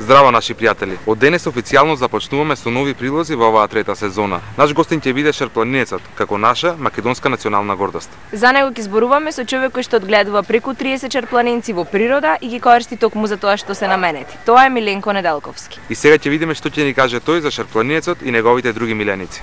Здраво наши пријатели. Од денес официјално започнуваме со нови прилози во оваа трета сезона. Наш гостин ќе биде шарпланинецот, како наша македонска национална гордост. За него ќе зборуваме со човек кој што одгледува преку 30 шарпланинци во природа и ги користи токму за тоа што се наменети. Тоа е Миленко Неделковски. И сега ќе видиме што ќе ни каже тој за шарпланинецот и неговите други миленици.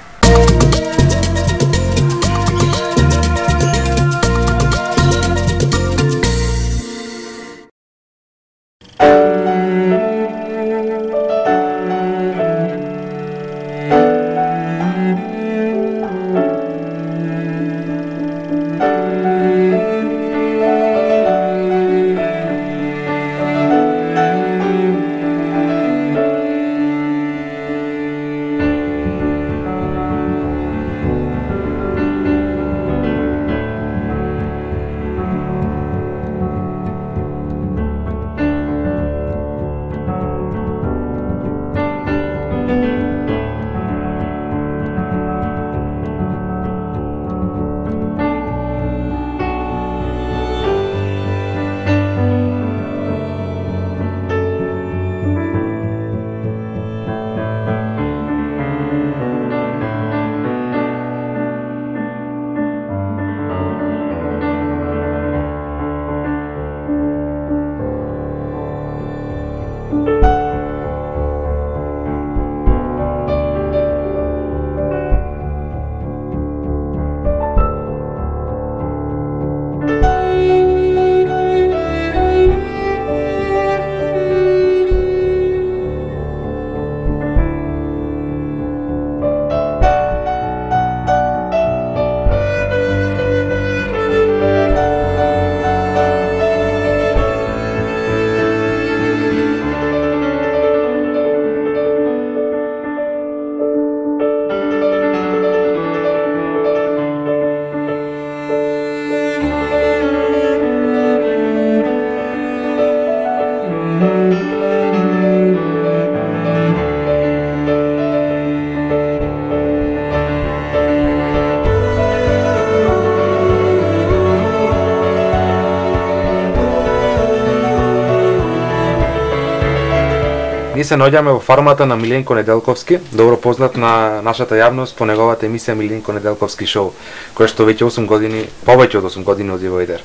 Ние се наоѓаме во фармата на Миленко Неделковски, добро познат на нашата јавност по неговата емисија Миленко Неделковски шоу, која што веќе 8 години, повеќе од 8 години оди во едер.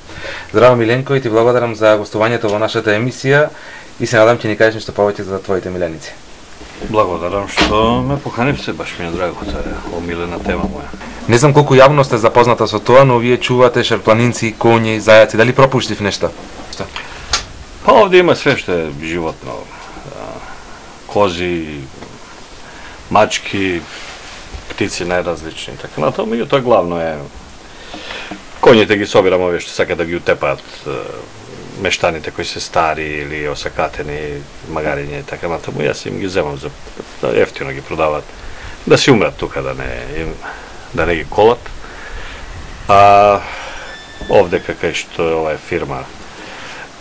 Здраво Миленко и ти благодарам за гостувањето во нашата емисија и се надам ќе ни кажеш нешто повеќе за твоите миленици. Благодарам што ме поканивте, баш ми е драго, тоа е омилена тема моја. Не знам колку јавност е запозната со тоа, но вие чувате шарпланинци, коњи, зајаци, дали пропуштив нешто? Па овде има све што е животно. Кози, мачки, птици најразлични, така на тоа, меѓутоа главно е коњите ги собирам овие што сакаат да ги утепаат мештаните кои се стари или осакатени, магариња и така на тоа, јас им ги земам за ефтино ги продаваат, да си умрат тука, да не ги колат. А овде кај што е ова фирма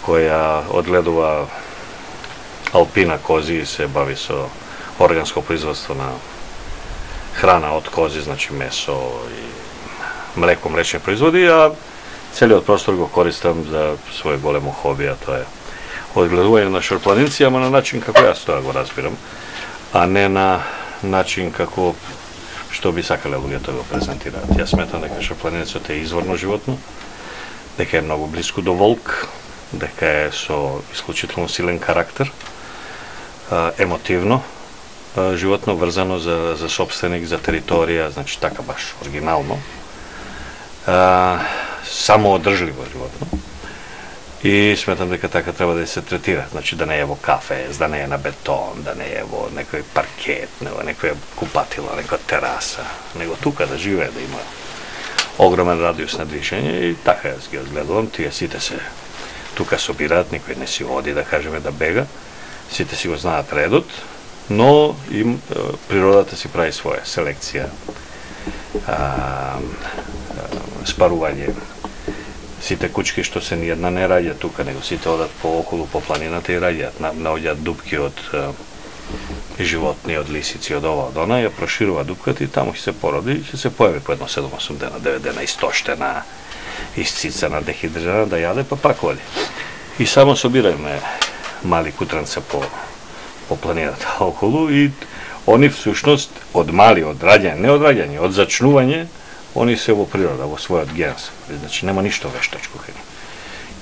која одгледува Алпина кози и се бави со органско производство на храна од кози, значи месо и млеко, млечни производи, а целиот простор го користам за своје големо хоби, а тоа е одгледување на шарпланинци, ама на начин како јас тоа го разбирам, а не на начин како што би сакале луѓето го презентираат. Јас сметам дека шарпланинецот е изворно животно, дека е многу блиску до волк, дека е со исклучително силен карактер, емотивно животно, врзано за собственик, за територија, значи така баш оригинално, самоодржливо животно. И сметам дека така треба да се третира, значи да не е во кафез, да не е на бетон, да не е во некој паркет, некоја купатила, некоја тераса, него тука да живее, да има огромен радиус на движење и така јас ги одгледувам, тие сите се тука собираат, никој не си оди да кажеме да бега, сите си го знаат редот, но им природата си прави своја селекција, спарување. Сите кучки што се ниедна не раѓаат тука, него сите одат по околу по планината и раѓаат, наоѓаат дупки од животни, од лисици, од ова, од она, ја проширува дупката и таму ќе се породи и ќе се појави по едно 7-8 дена, 9 дена истоштена, исцицана, дехидрирана, да јаде, па пак оди. И само собирајме мали кутранца по планината околу и они всушност од мали, од раѓање, не од раѓање, од зачнување, они се во природа, во својот генез. Значи нема ништо вештачко кај нив.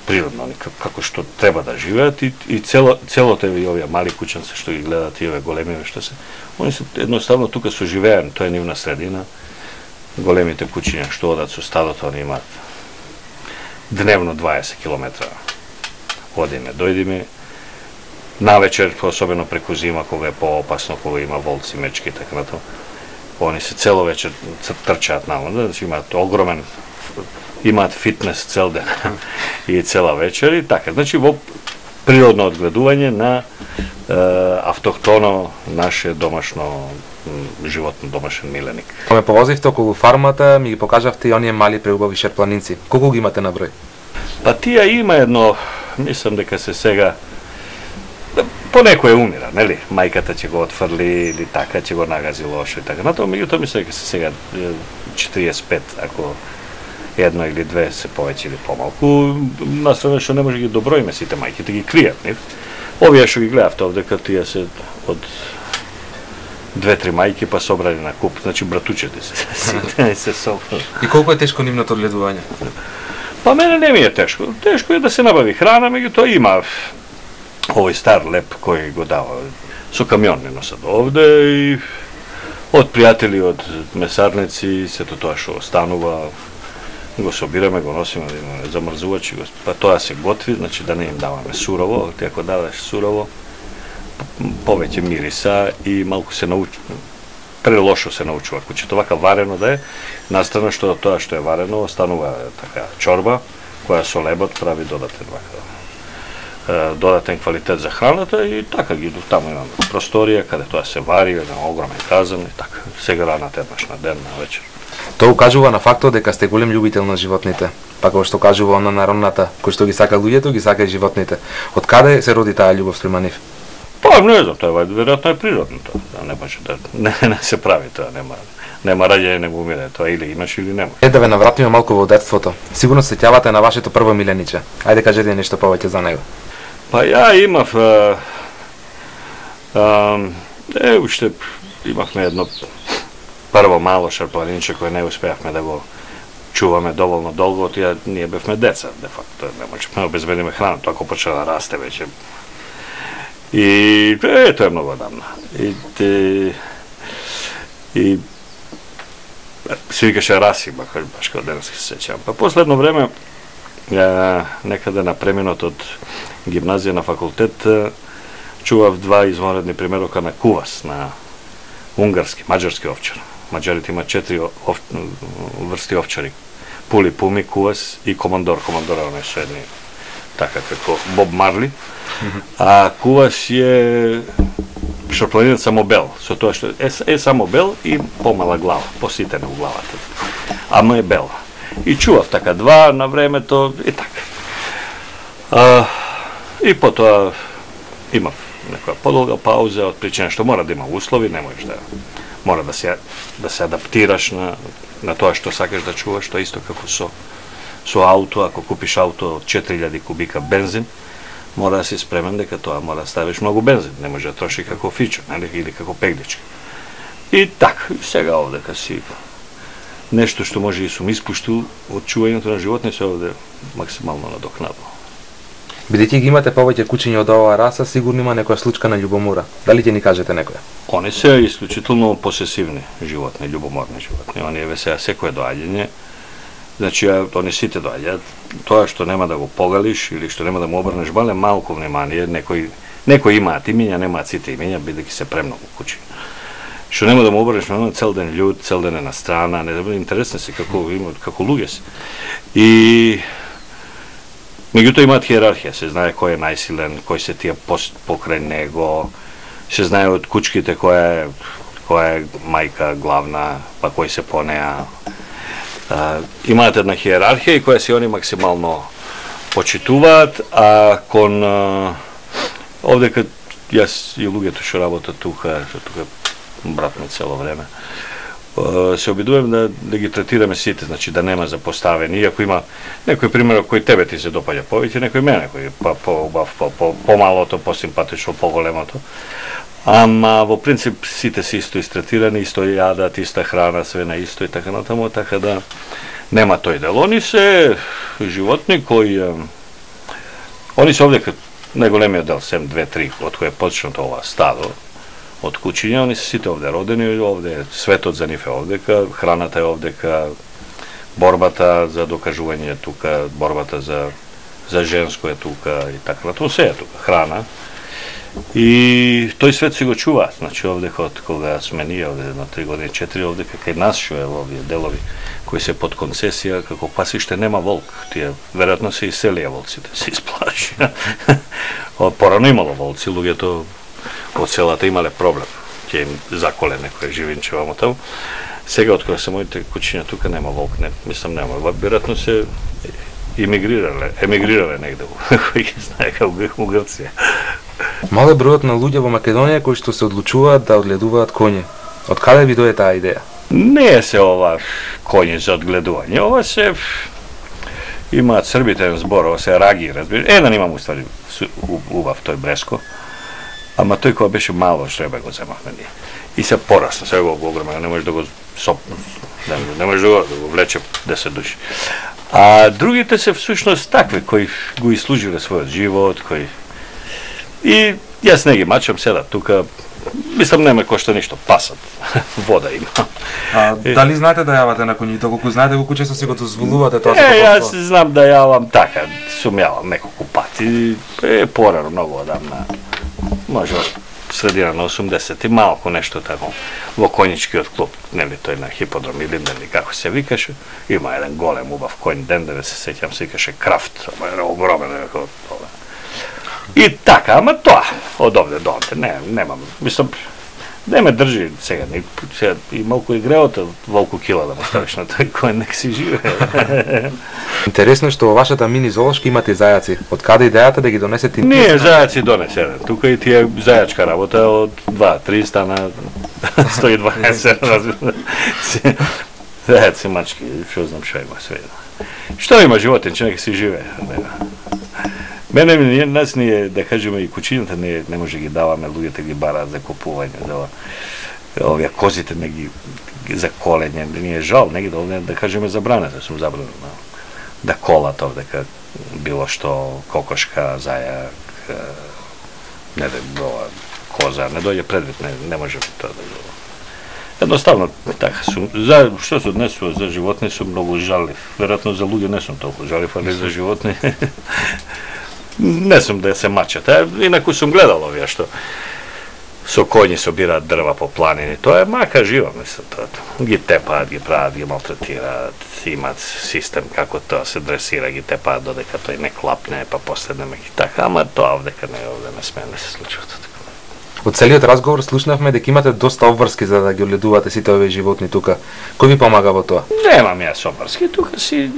Природно, они како што треба да живеат и целото и овие мали куќанци што ги гледат и овие големи што се, они се едноставно тука соживеани, тоа е нивна средина. Големите куќиња што одат со стадото, они имаат дневно 20 километра. Одиме, дојдиме. Навечер, особено преку зима, кога е поопасно, кога има волци, мечки и така натаму, они се цело вечер трчаат наваму, значи имаат огромен, имаат фитнес цел ден и цела вечер и така. Значи во природно одгледување на автохтоно наше домашно животно, домашен миленик. Кога ме повозивте околу фармата, ми ги покажавте и оние мали преубави шерпланинци. Колку ги имате на број? Па тие има едно, мислам дека се сега по некој умира, нели? Мајката ќе го отфрли или така, ќе го нагази лошо и така. Натоа, меѓутоа мислам дека се сега 45, ако едно или две се повеќе или помалку, настрана што не може ги доброиме сите мајките, ги кријат, нив? Овие што ги гледавте овде, дека тие се од 2-3 мајки па собрани на куп, значи братучете се собрани. И колку е тешко нивното одгледување? Па мене не ми е тешко. Тешко е да се набави храна, меѓутоа има овој стар леп кој го дава. Со камион не носат овде и од пријатели, од месарници, сето тоа што останува, го собираме, го носиме, да имаме замрзувачи, па тоа се готви, значи да не им даваме сурово, ти ако дадеш сурово, повеќе мириса и малку се научува, прелошо се научува куќето, вака варено да е, настрана што тоа што е варено, останува така чорба, која со лебот прави додатен квалитет за храната и така ги таму имаме просторија каде тоа се вари, еден огромен казан и така, сега раната еднаш на ден, на вечер. Тоа укажува на фактот дека сте голем љубител на животните. Па како што кажува она народната, кој што ги сака луѓето, ги сака и животните. Од каде се роди таа љубов спрема нив? Па не знам, тоа веројатно е природно тоа. Не може да не се прави тоа, нема раѓање, нема умирање, тоа или имаш или нема. Да ве навратиме малку во детството. Сигурно се сеќавате на вашето прво милениче. Ајде кажете нешто повеќе за него. Па ја имав уште имавме едно прво мало шерпланинче кој не успеавме да го чуваме доволно долго, ние бевме деца, де факто, не можеме да обезбедиме храна, тоа кога почна да расте веќе. И тоа е многу одамна. И се викаше Раси, баш као денес се сеќавам. Па последно време, некаде на преминот од гимназија на факултет, чував два извонредни примерока на кувас, на унгарски, маđарски овчар. Маđарите имаат 4 врсти овчари. Пули, пуми, кувас и командор. Командора не се едни така како Боб Марли. А кувас е шерпланинец само бел, со тоа што е само бел и помала глава, поситена у главата. Ама е бел. И чував така два на времето и така. И потоа имав некоја подолга пауза од причина што мора да има услови, не можеш да мора да се адаптираш на тоа што сакаш да чуваш, тоа исто како со ауто, ако купиш ауто од 4000 кубика бензин, мора да си спремен дека тоа мора да ставиш многу бензин, не може да троши како фичо, или како пегличка. И така, сега овде си нешто што може и сум испуштил од чувањето на животни се овде максимално надокнадува. Бидејќи ги имате повеќе кучиња од оваа раса, сигурно има некоја случка на љубомора. Дали ќе ни кажете некоја? Они се исклучително посесивни животни, љубоморни животни. Они еве сега секое доаѓање, значи они сите доаѓаат, тоа што нема да го погалиш или што нема да му обрнеш малку внимание, некои имаат имиња, немаат сите имиња, бидејќи се премногу кучи. Што нема да му обрнеш внимание, цел ден људ, цел ден е на страна, не да интересни се како луѓе се. И меѓутоа имаат хиерархија, се знае кој е најсилен, кој се тие покрај него, се знае од кучките која е мајка главна, па кој се по неа. Имаат една хиерархија и која се они максимално почитуваат, а кон овде кад јас и луѓето што работат тука брат ми цело време, се обидувам да ги третираме сите, значи да нема запоставени, иако има некој пример кој тебе ти се допаѓа повеќе, некој мене кој по-убав, по-малото, по-симпатично, по-големото. Ама во принцип сите се исто истретирани, исто јадат, иста храна, све на исто и така натаму, така да нема тој дел. Они се животни кои они се овде најголемиот дел, 7, 2, 3, од кој е почнато ова стадо, од кучиња, они се сите овде родени, овде светот за нив е овдека, храната е овдека, борбата за докажување е тука, борбата за женско е тука и така натаму, се е тука, храна. И тој свет си го чува, значи овде од кога сме ние овде на 3 години, 4 овде кај нас што е овие делови кои се под концесија, како пасиште нема волк, тие веројатно се иселија волците, се исплашија. Порано имало волци, луѓето од селата имале проблем, ќе им заколе некој живинче вамо таму. Сега од кога се моите кучиња тука нема волк, не, мислам нема, веројатно се емигрирале негде, кој ги знае како у Грција. Мал е бројот на луѓе во Македонија кои што се одлучуваат да одгледуваат коње. Од каде ви дое таа идеја? Не е се ова коњи за одгледување, ова се имаат србите збор, ова се раги, разбира. Еден имам уствари убав тој Бреско, ама тој кога беше мало шребе го земавме ние. И се порасна, сега го огромен, не можеш да го не можеш да го влече 10 души. А другите се всушност такви кои го ислужиле својот живот, кои и јас не ги мачам седа тука, мислам нема кошта ништо, пасат, вода има. Дали знаете да јавате на коњите, колку знаете колку често си го дозволувате тоа? Јас знам да јавам така, сум јавам неколку пати, порано многу одамна, може средина на 80-ти, малку нешто тако, во коњичкиот клуб, нели тој на хиподром или нели како се викаше, има еден голем убав коњ, дендеве се сеќам, се викаше Крафт, огромен некој. И така, ама тоа, од овде до овде, немам, мислам, не ме држи сега, и малку и греото волку кила да му ставиш на тој кој нек си живе. Интересно што во вашата мини зоолошка имате зајаци. Од каде идејата да ги донесете? Не, зајаци донесе еден. Тука и тие зајачка работа од 2-3 стана 120, зајаци, мачки, што знам што има све. Што има животинче, нека си живе. Мене, нас ние, да кажеме, и кучињата не може ги даваме, луѓето ги бараат за купување, овие козите не ги за колење, не е жал, не ги да кажеме забранете, сум забранен да колат овдека било што кокошка, зајак, не да коза, не дојде предвид, не може тоа да го. Едноставно така сум, што се однесува за животни сум многу жалив, веројатно за луѓе не сум толку жалив, али за животни не сум да се мачат, инаку сум гледал овие што со коњи собираат дрва по планини, тоа е мака жива, мислам, тоа. Ги тепаат, ги прават, ги малтретираат, имаат систем како тоа се дресира, ги тепаат додека тој не клапне, па после не така, ама тоа овдека не смее да се случува така. Од целиот разговор слушнавме дека имате доста обврски за да ги одгледувате сите овие животни тука. Кој ви помага во тоа? Немам јас обврски, тука си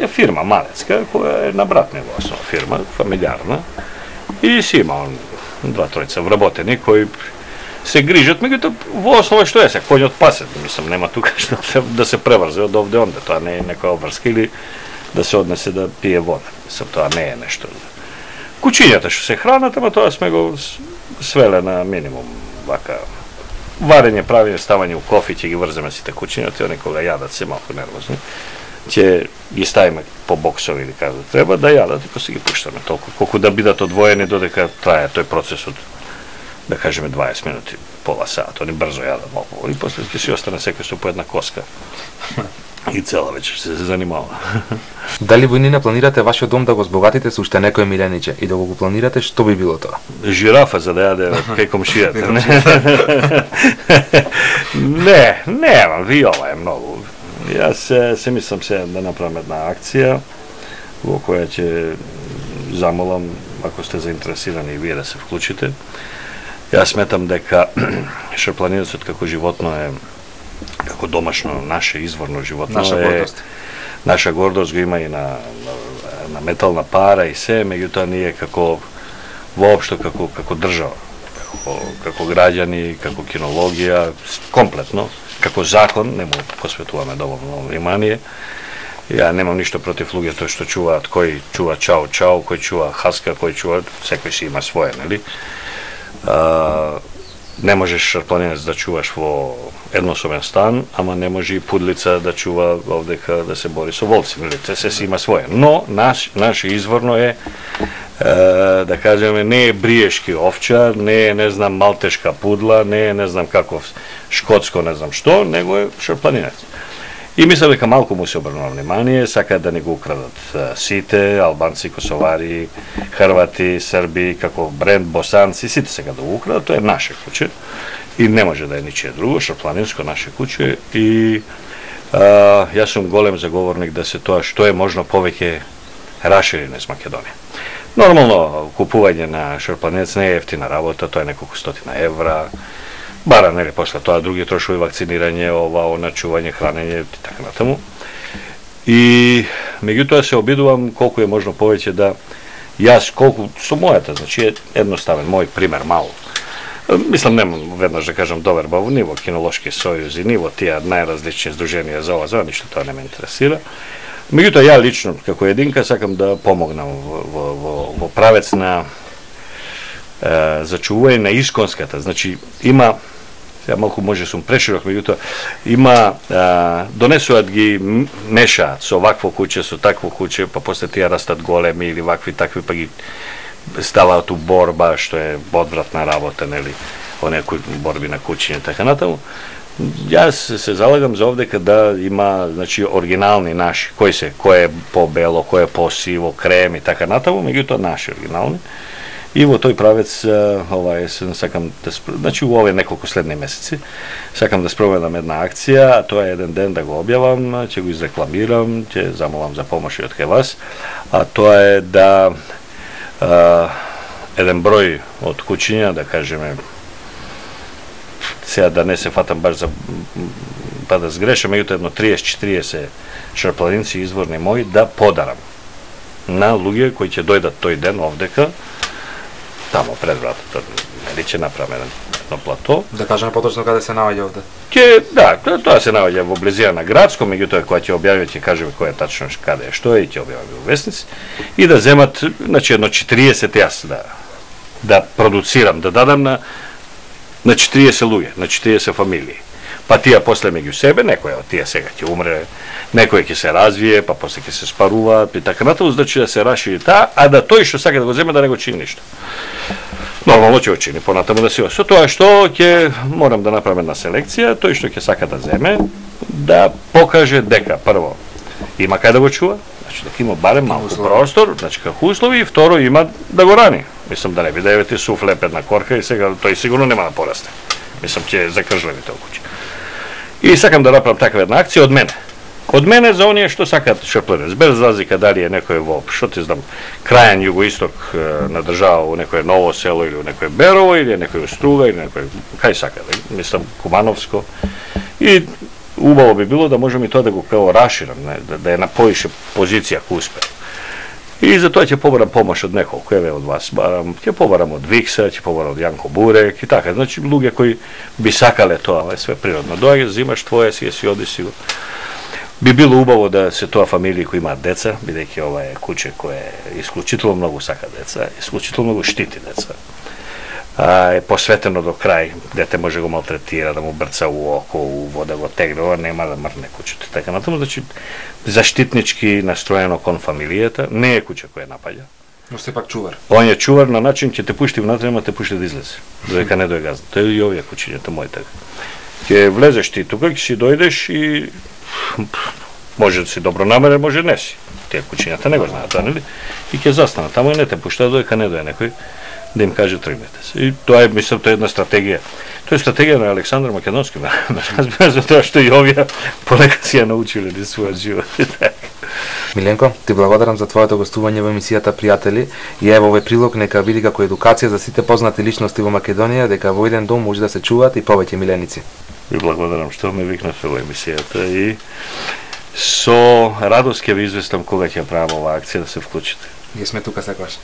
е фирма малецка, која е на брат ниво фирма, фамилиарна, и си има 2-3 вработени кои се грижат, меѓутоа во основа што е се, коњот пасет, мислам, нема тука што да се преврзе од овде онде, тоа не е некоја обврска или да се однесе да пие вода, мислам, тоа не е нешто. Кучињата што се хранат, ама тоа сме го свеле на минимум, вака, варење, правење, ставање у кофи, ќе ги врземе сите кучињата, они кога јадат се малку нервозни, ќе ги ставиме по боксови или како треба да јадат и после ги пуштаме толку, колку да бидат одвоени додека трае тој процес од, да кажеме, 20 минути, пола сат, они брзо јадат малку, и после ќе си остане секој со по една коска. И цела вечер се занимава. Дали во иднина планирате вашиот дом да го збогатите со уште некој милениќе и да го планирате, што би било тоа? Жирафа за да јаде кај комшијата. Не, виола е многу. Јас се мислам се да направам една акција во која ќе замолам, ако сте заинтересирани и вие да се вклучите. Јас сметам дека шарпланинецот како животно е, како домашно, наше изворно животно е, наша гордост го има и на метална пара и се, меѓутоа ние како воопшто како држава, како граѓани, како кинологија, комплетно, како закон не му посветуваме доволно внимание. Ја немам ништо против луѓето што чуваат, кој чува чао, кој чува хаска, кој чува, секој си има свое, нели? Не можеш шарпланинец да чуваш во еднособен стан, ама не може и пудлица да чува овдека да се бори со волци, нели? Те се си има свое. Но наш изворно е да кажеме, не е бриешки овчар, не е, не знам, малтешка пудла, не е, не знам каков шкотско, не знам што, него е шарпланинец. И мислам дека малку му се обрнува внимание, сакаат да не го украдат сите, албанци, косовари, хрвати, срби, како бренд, босанци, сите сега да го украдат, тоа е наше куќе и не може да е ничие друго, шарпланинско наше куќе и јас сум голем заговорник да се тоа што е можно повеќе рашири низ Македонија. Нормално, купување на шарпланинец не е ефтина работа, тоа е неколку стотина евра, бара, нели, после тоа други трошови, вакцинирање, ова, оначување, хранење и така натаму. И меѓутоа се обидувам колку е можно повеќе да јас колку со мојата, значи едноставен мој пример мал. Мислам немам веднаш да кажам добар во ниво кинолошки сојузи, ниво тие најразлични здруженија за ова, за ништо тоа не ме интересира. Меѓутоа ја лично како единка сакам да помогнам во правец на зачувување на исконската. Значи има, сега малку може сум преширок, меѓутоа има донесуваат ги мешаат со вакво куќе, со такво куќе, па после тие растат големи или вакви такви, па ги ставаат у борба, што е одвратна работа, нели, оние борби на куќиња и така натаму. Јас се залагам за овдека да има, значи, оригинални наши, кој е по-бело, кој е по-сиво, крем и така натаму, меѓутоа наши оригинални. И во тој правец ова есен сакам да значи во овие неколку следни месеци сакам да спроведам една акција, а тоа е еден ден да го објавам, ќе го изрекламирам, ќе замолам за помош и од кај вас, а тоа е да еден број од куќиња, да кажеме, сега да не се фатам баш за па да сгрешам, меѓутоа едно 30-40 шарпланинци изворни мои да подарам на луѓе кои ќе дојдат тој ден овдека, тамо пред вратата, нели ќе направиме едно плато. Да кажеме поточно каде се наоѓа овде? Да, тоа се наоѓа во близина на Градско, меѓутоа кога ќе објавиме ќе кажеме кој е тачно каде е што е и ќе објавиме во вестници и да земат, значи едно 40 јас да продуцирам, да дадам на 40 луѓе, на 40 фамилии. Па тие после меѓу себе, некој од тие сега ќе умре, некој ќе се развие, па после ќе се спаруваат и така натаму, значи да се рашири таа, а да тој што сака да го земе да не го чини ништо. Нормално ќе го чини, понатаму да се со тоа што ќе морам да направам една селекција, тој што ќе сака да земе, да покаже дека прво има кај да го чува, значи дека има барем малку простор, значи како услови, и второ има да го рани. Мислам да не биде еве ти суфлеп една корка и сега тој сигурно нема да порасте. Мислам ќе закржлеви тоа куќа. И сакам да направам таква една акција од мене. Од мене за оние што сакаат шарпланинец, без разлика дали е некој во, што ти знам, крајен југоисток на држава, во некој Ново село или во некој Берово или некој Струга или некој кај сака, мислам Кумановско. И убаво би било да можам и тоа да го као раширам, да е на поише позиција ако успеам. И за тоа ќе побарам помош од неколку, еве од вас барам, ќе побарам од Викса, ќе побарам од Јанко Бурек и така, значи луѓе кои би сакале тоа, е све природно. Доаѓаш, взимаш твое си оди си го. Би било убаво да се тоа фамилии кои имаат деца, бидејќи ова е куќе кое исклучително многу сака деца, исклучително многу штити деца. Е посветено до крај, дете може го малтретира, да му брца у око, у вода го тегне, нема да мрне куќето. Така натаму, значи заштитнички настроено кон фамилијата, не е куќе која напаѓа. Но сепак чувар. Он е чувар на начин ќе те пушти внатре, ама те пушти да излезе. Додека не дојде газда. Тоа е и овие куќињата мои така. Ќе влезеш ти тука, ќе си дојдеш и може да си добронамерен, може не си. Тие куќињата не го знаат тоа, нели? И ќе застанат таму и не те пушта додека не дојде некој да им каже тргнете се. И тоа е, мислам, тоа е една стратегија. Тоа е стратегија на Александар Македонски. Разбира за тоа што и овие полека си ја научиле да својот живот. Миленко, ти благодарам за твоето гостување во емисијата Пријатели и ево овој прилог нека биде како едукација за сите познати личности во Македонија дека во еден дом може да се чуваат и повеќе миленици. Ви благодарам што ме викнавте во емисијата и со радост ќе ви известам кога ќе правам оваа акција да се вклучите. Ние сме тука секогаш.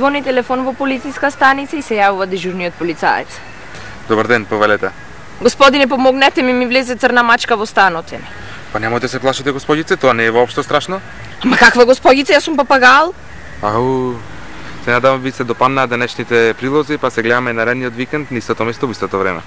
Звони телефон во полициска станица и се јавува дежурниот полицаец. Добар ден, повелете. Господине, помогнете ми влезе црна мачка во станот ми. Па немојте се плашите, господице, тоа не е воопшто страшно. Ама каква господица, јас сум папагал? Ау, се надавам ви се допаднаа денешните прилози, па се гледаме наредниот викенд, на истото место, во истото време.